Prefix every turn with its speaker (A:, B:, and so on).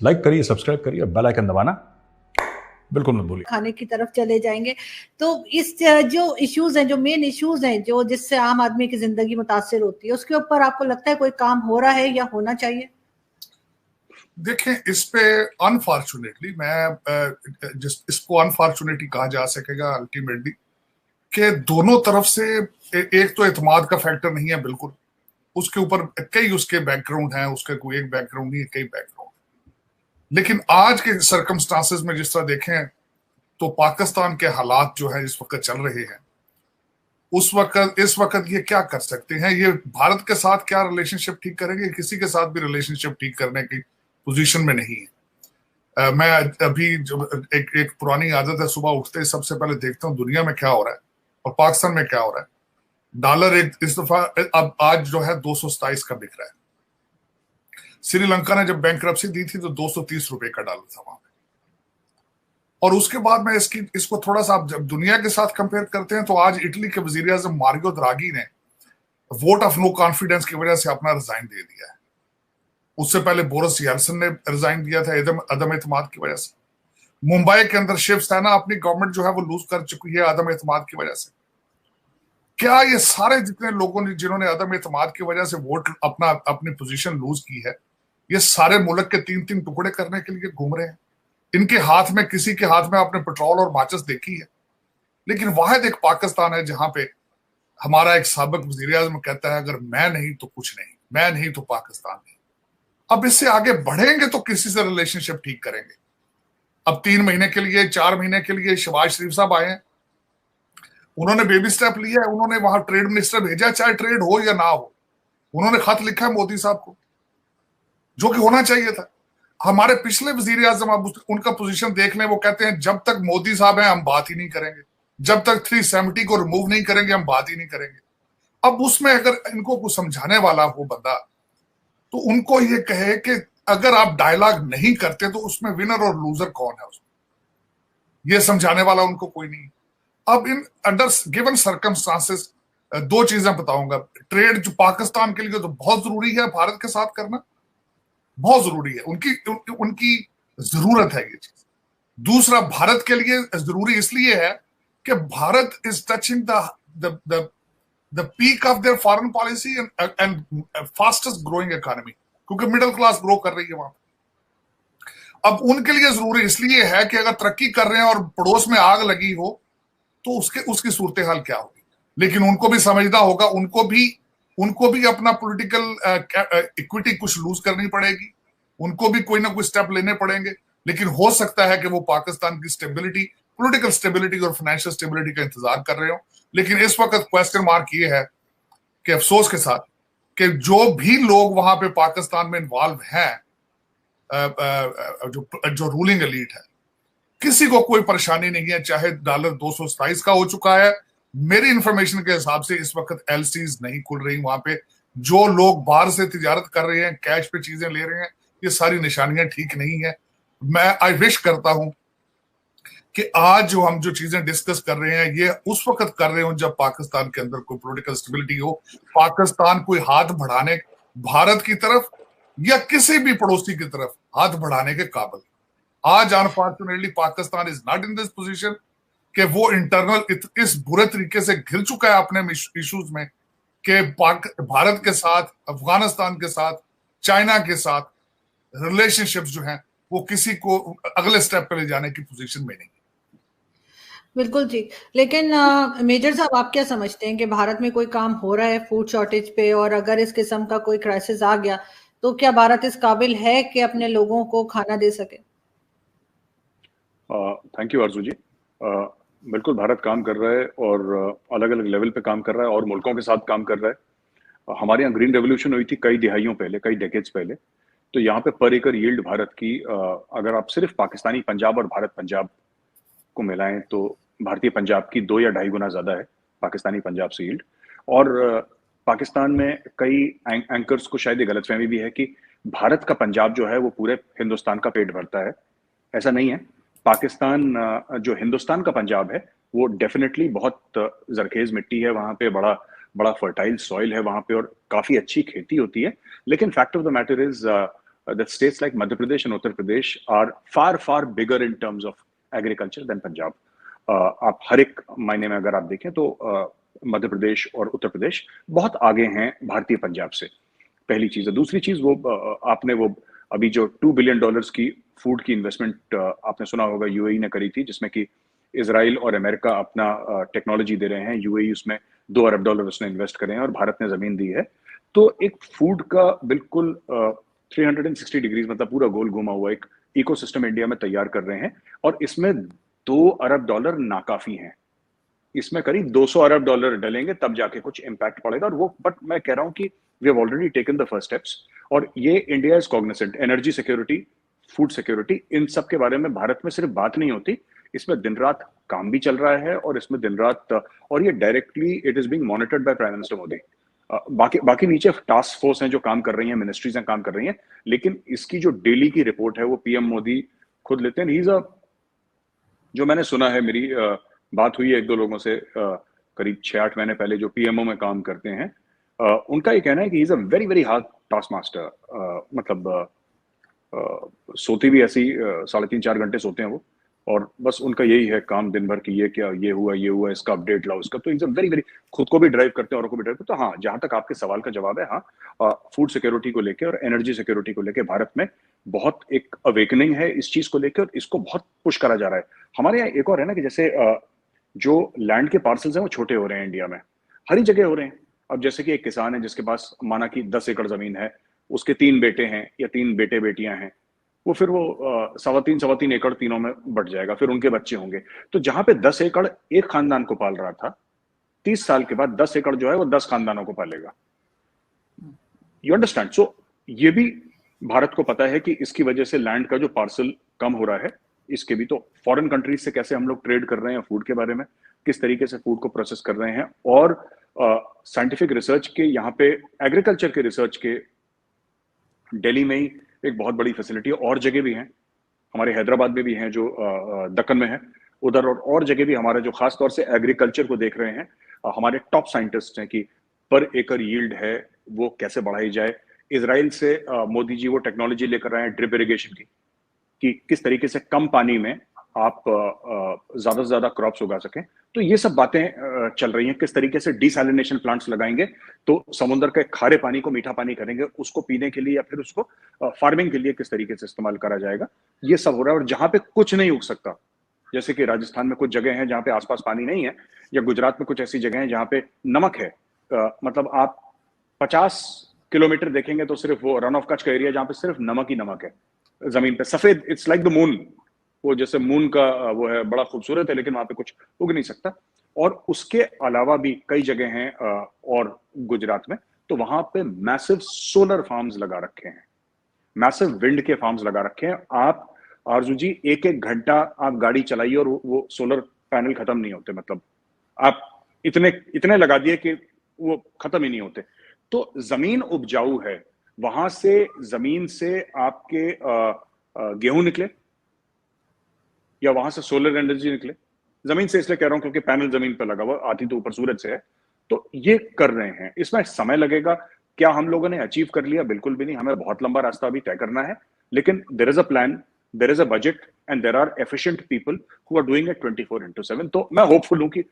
A: Like करिए, subscribe करिए, bell icon दबाना बिल्कुल मत भूलिए।
B: खाने की तरफ चले जाएंगे। तो इस जो इश्यूज हैं, जो मेन इश्यूज हैं, जो जिससे आम आदमी की जिंदगी मुतासिर होती है, उसके ऊपर आपको लगता है कोई काम हो रहा है या होना चाहिए?
C: देखें, इस पे अनफॉर्चुनेटली इसको अनफॉर्चुनेटली कहा जा सकेगा अल्टीमेटली कि दोनों तरफ से एक तो एतमाद का फैक्टर नहीं है बिल्कुल, उसके ऊपर कई उसके बैकग्राउंड हैं, उसका कोई एक बैकग्राउंड नहीं है, कई बैकग्राउंड। लेकिन आज के सर्कमस्टांसेस में जिस तरह देखें तो पाकिस्तान के हालात जो है इस वक्त चल रहे हैं, इस वक्त ये क्या कर सकते हैं, ये भारत के साथ क्या रिलेशनशिप ठीक करेंगे? किसी के साथ भी रिलेशनशिप ठीक करने की पोजीशन में नहीं है। मैं अभी एक पुरानी आदत है, सुबह उठते ही सबसे पहले देखता हूँ दुनिया में क्या हो रहा है और पाकिस्तान में क्या हो रहा है। डॉलर इस दफा अब आज जो है 227 का बिक रहा है। श्रीलंका ने जब बैंकरप्सी दी थी तो 230 रुपए का डॉलर था वहां पे। और उसके बाद में इसको थोड़ा सा आप जब दुनिया के साथ कंपेयर करते हैं तो आज इटली के वजीर आजम मारियो द्रागी ने वोट ऑफ नो कॉन्फिडेंस की वजह से अपना रिजाइन दे दिया है। उससे पहले बोरिस यल्सिन ने रिजाइन दिया था अदम एतमाद की वजह से। मुंबई के अंदर शिवसेना अपनी गवर्नमेंट जो है वो लूज कर चुकी है अदम एतमाद की वजह से। क्या ये सारे जितने लोगों ने जिन्होंने अदम एतमाद की वजह से वोट अपनी पोजीशन लूज की है, ये सारे मुल्क के 3-3 टुकड़े करने के लिए घूम रहे हैं? इनके हाथ में, किसी के हाथ में आपने पेट्रोल और माचिस देखी है? लेकिन वाहिद एक पाकिस्तान है जहां पे हमारा एक साबिक वजीर आजम कहता है अगर मैं नहीं तो कुछ नहीं, मैं नहीं तो पाकिस्तान नहीं। अब इससे आगे बढ़ेंगे तो किसी से रिलेशनशिप ठीक करेंगे। अब 3 महीने के लिए, 4 महीने के लिए शहबाज शरीफ साहब आए हैं, उन्होंने बेबी स्टेप लिया है, उन्होंने वहां ट्रेड मिनिस्टर भेजा, चाहे ट्रेड हो या ना हो। उन्होंने खत लिखा है मोदी साहब को, जो कि होना चाहिए था। हमारे पिछले वजीर आजम, आप उनका पोजीशन देख लें, वो कहते हैं जब तक मोदी साहब हैं हम बात ही नहीं करेंगे, जब तक 370 को रिमूव नहीं करेंगे हम बात ही नहीं करेंगे। अब उसमें अगर इनको कुछ समझाने वाला हो बंदा, तो उनको ये कहे कि अगर आप डायलॉग नहीं करते तो उसमें विनर और लूजर कौन है, उसमें ये समझाने वाला उनको कोई नहीं। अब इन अंडर गिवन सर्कमस्टांसेस 2 चीजें बताऊंगा। ट्रेड जो पाकिस्तान के लिए तो बहुत जरूरी है, भारत के साथ करना बहुत जरूरी है, उनकी जरूरत है ये चीज। दूसरा, भारत के लिए जरूरी इसलिए है कि Bharat is touching the peak of their foreign policy and fastest growing economy, क्योंकि मिडिल क्लास ग्रो कर रही है वहां। अब उनके लिए जरूरी इसलिए है कि अगर तरक्की कर रहे हैं और पड़ोस में आग लगी हो तो उसकी सूरत हाल क्या होगी। लेकिन उनको भी समझना होगा, उनको भी अपना पॉलिटिकल इक्विटी कुछ लूज करनी पड़ेगी, उनको भी कोई ना कोई स्टेप लेने पड़ेंगे। लेकिन हो सकता है कि वो पाकिस्तान की स्टेबिलिटी, पॉलिटिकल स्टेबिलिटी और फाइनेंशियल स्टेबिलिटी का इंतजार कर रहे हो। लेकिन इस वक्त क्वेश्चन मार्क ये है कि अफसोस के साथ कि जो भी लोग वहां पे पाकिस्तान में इन्वॉल्व हैं, जो रूलिंग एलीट है, किसी को कोई परेशानी नहीं है, चाहे डॉलर 227 का हो चुका है। मेरी इंफॉर्मेशन के हिसाब से इस वक्त एलसीज नहीं खुल रही वहां पे। जो लोग बाहर से तिजारत कर रहे हैं, कैश पे चीजें ले रहे हैं, ये सारी निशानियां ठीक नहीं है। मैं आई विश करता हूं कि आज जो हम जो चीजें डिस्कस कर रहे हैं ये उस वक्त कर रहे हो जब पाकिस्तान के अंदर कोई पॉलिटिकल स्टेबिलिटी हो, पाकिस्तान कोई हाथ बढ़ाने भारत की तरफ या किसी भी पड़ोसी की तरफ हाथ बढ़ाने के काबिल। आज unfortunately Pakistan is not in this position कि वो इंटरनल इस बुरे तरीके से घिर चुका है अपने इश्यूज में कि भारत के साथ, अफगानिस्तान के साथ, चाइना के साथ रिलेशनशिप्स जो हैं वो किसी को अगले स्टेप पे ले जाने की पोजीशन में नहीं।
B: बिल्कुल जी। लेकिन मेजर साहब, आप क्या समझते हैं कि भारत में कोई काम हो रहा है फूड शॉर्टेज पे, और अगर इस किस्म का कोई क्राइसिस आ गया तो क्या भारत इस काबिल है कि अपने लोगों को खाना दे सके?
D: थैंक यू आरजू जी। बिल्कुल भारत काम कर रहा है और अलग अलग लेवल पे काम कर रहा है और मुल्कों के साथ काम कर रहा है। हमारे यहाँ ग्रीन रेवोल्यूशन हुई थी कई दिहाइयों पहले, कई डेकेड्स पहले। तो यहाँ पे पर एकड़ यील्ड भारत की, अगर आप सिर्फ पाकिस्तानी पंजाब और भारत पंजाब को मिलाएं तो भारतीय पंजाब की 2 या 2.5 गुना ज्यादा है पाकिस्तानी पंजाब से यील्ड। और पाकिस्तान में कई एंकर्स को शायद ये गलतफहमी भी है कि भारत का पंजाब जो है वो पूरे हिंदुस्तान का पेट भरता है। ऐसा नहीं है। पाकिस्तान जो हिंदुस्तान का पंजाब है वो डेफिनेटली बहुत जरखेज मिट्टी है, वहां पे बड़ा बड़ा फर्टाइल सॉइल है वहां पे और काफी अच्छी खेती होती है। लेकिन fact of the matter is that states like Madhya Pradesh and Uttar Pradesh are far bigger in terms of agriculture than Punjab. आप हर एक मायने में अगर आप देखें तो मध्य प्रदेश और उत्तर प्रदेश बहुत आगे हैं भारतीय पंजाब से, पहली चीज है। दूसरी चीज वो आपने वो अभी जो $2 बिलियन की फूड की इन्वेस्टमेंट आपने सुना होगा यूएई ने करी थी, जिसमें कि इजराइल और अमेरिका अपना टेक्नोलॉजी दे रहे हैं, यूएई उसमें $2 अरब उसने इन्वेस्ट करे हैं और भारत ने जमीन दी है। तो एक फूड का बिल्कुल 360 डिग्रीज मतलब पूरा गोल घुमा हुआ एक इकोसिस्टम इंडिया में तैयार कर रहे हैं, और इसमें $2 अरब नाकाफी हैं। इसमें करीब $200 अरब डलेंगे तब जाके कुछ इम्पैक्ट पड़ेगा। और वो बट मैं कह रहा हूँ कि we have already taken the first steps, और ये India is cognizant. Energy security, food security, इन सब के बारे में भारत में सिर्फ बात नहीं होती, इसमें दिन रात काम भी चल रहा है, और इसमें दिन रात और ये directly it is being monitored by prime minister Modi. बाकी नीचे टास्क फोर्स हैं जो काम कर रही हैं, मिनिस्ट्रीज हैं काम कर रही हैं, लेकिन इसकी जो डेली की रिपोर्ट है वो पीएम मोदी खुद लेते हैं। ही इज अ, जो मैंने सुना है, मेरी बात हुई है एक दो लोगों से करीब 6-8 महीने पहले जो पीएमओ में काम करते हैं, उनका ये कहना है कि he is a very hard task master. मतलब सोते भी ऐसी 3.5-4 घंटे सोते हैं वो, और बस उनका यही है काम दिन भर की, ये क्या, ये हुआ, इसका अपडेट लाओ, इसका। तो इज अ वेरी खुद को भी ड्राइव करते हैं, औरों को भी ड्राइव करते हैं। तो हाँ, जहां तक आपके सवाल का जवाब है, हाँ, फूड सिक्योरिटी को लेकर और एनर्जी सिक्योरिटी को लेकर भारत में बहुत एक अवेकनिंग है इस चीज को लेकर, इसको बहुत पुश करा जा रहा है। हमारे यहाँ एक और है ना कि जैसे जो लैंड के पार्सल्स हैं वो छोटे हो रहे हैं इंडिया में, हर ही जगह हो रहे हैं। अब जैसे कि एक किसान है जिसके पास माना कि 10 एकड़ जमीन है, उसके 3 बेटे हैं या 3 बेटे बेटियां हैं, वो फिर वो 3.25 एकड़ तीनों में बढ़ जाएगा, फिर उनके बच्चे होंगे। तो जहां पे 10 एकड़ एक खानदान को पाल रहा था, 30 साल के बाद 10 एकड़ जो है वो 10 खानदानों को पालेगा। You understand? सो ये भी भारत को पता है कि इसकी वजह से लैंड का जो पार्सल कम हो रहा है, इसके भी तो फॉरेन कंट्रीज से कैसे हम लोग ट्रेड कर रहे हैं फूड के बारे में, किस तरीके से फूड को प्रोसेस कर रहे हैं, और साइंटिफिक रिसर्च के यहाँ पे एग्रीकल्चर के रिसर्च के दिल्ली में ही एक बहुत बड़ी फैसिलिटी है, और जगह भी हैं, हमारे हैदराबाद में भी हैं जो दक्कन में है उधर, और जगह भी हमारे जो खास तौर से एग्रीकल्चर को देख रहे हैं, हमारे टॉप साइंटिस्ट हैं कि पर एकड़ यील्ड है वो कैसे बढ़ाई जाए। इजराइल से मोदी जी वो टेक्नोलॉजी लेकर आए हैं ड्रिप इरिगेशन की, कि किस तरीके से कम पानी में आप ज्यादा से ज्यादा क्रॉप्स उगा सकें। तो ये सब बातें चल रही हैं, किस तरीके से डिसैलिनेशन प्लांट्स लगाएंगे तो समुद्र के खारे पानी को मीठा पानी करेंगे, उसको पीने के लिए या फिर उसको फार्मिंग के लिए किस तरीके से इस्तेमाल करा जाएगा, ये सब हो रहा है। और जहां पे कुछ नहीं उग सकता, जैसे कि राजस्थान में कुछ जगह हैं जहां पे आसपास पानी नहीं है, या गुजरात में कुछ ऐसी जगह है जहां पे नमक है, मतलब आप 50 किलोमीटर देखेंगे तो सिर्फ वो रन ऑफ कच्छ का एरिया जहां पे सिर्फ नमक ही नमक है जमीन पे, सफेद, इट्स लाइक द मून, वो जैसे मून का वो है, बड़ा खूबसूरत है, लेकिन वहां पे कुछ उग नहीं सकता। और उसके अलावा भी कई जगह हैं और गुजरात में, तो वहां पे मैसिव सोलर फार्म्स लगा रखे हैं, मैसिव विंड के फार्म्स लगा रखे हैं। आप आरजू जी 1-1 घंटा आप गाड़ी चलाइए और वो सोलर पैनल खत्म नहीं होते, मतलब आप इतने लगा दिए कि वो खत्म ही नहीं होते। तो जमीन उपजाऊ है, वहां से जमीन से आपके गेहूं निकले या वहां से सोलर एनर्जी निकले, जमीन से इसलिए कह रहा हूं क्योंकि पैनल जमीन पर लगा हुआ, आती तो ऊपर सूरज से है। तो ये कर रहे हैं, इसमें समय लगेगा। क्या हम लोगों ने अचीव कर लिया? बिल्कुल भी नहीं, हमें बहुत लंबा रास्ता अभी तय करना है, लेकिन there is a plan, there is a budget and there are efficient people who are doing it 24/7। तो मैं होपफुल हूं कि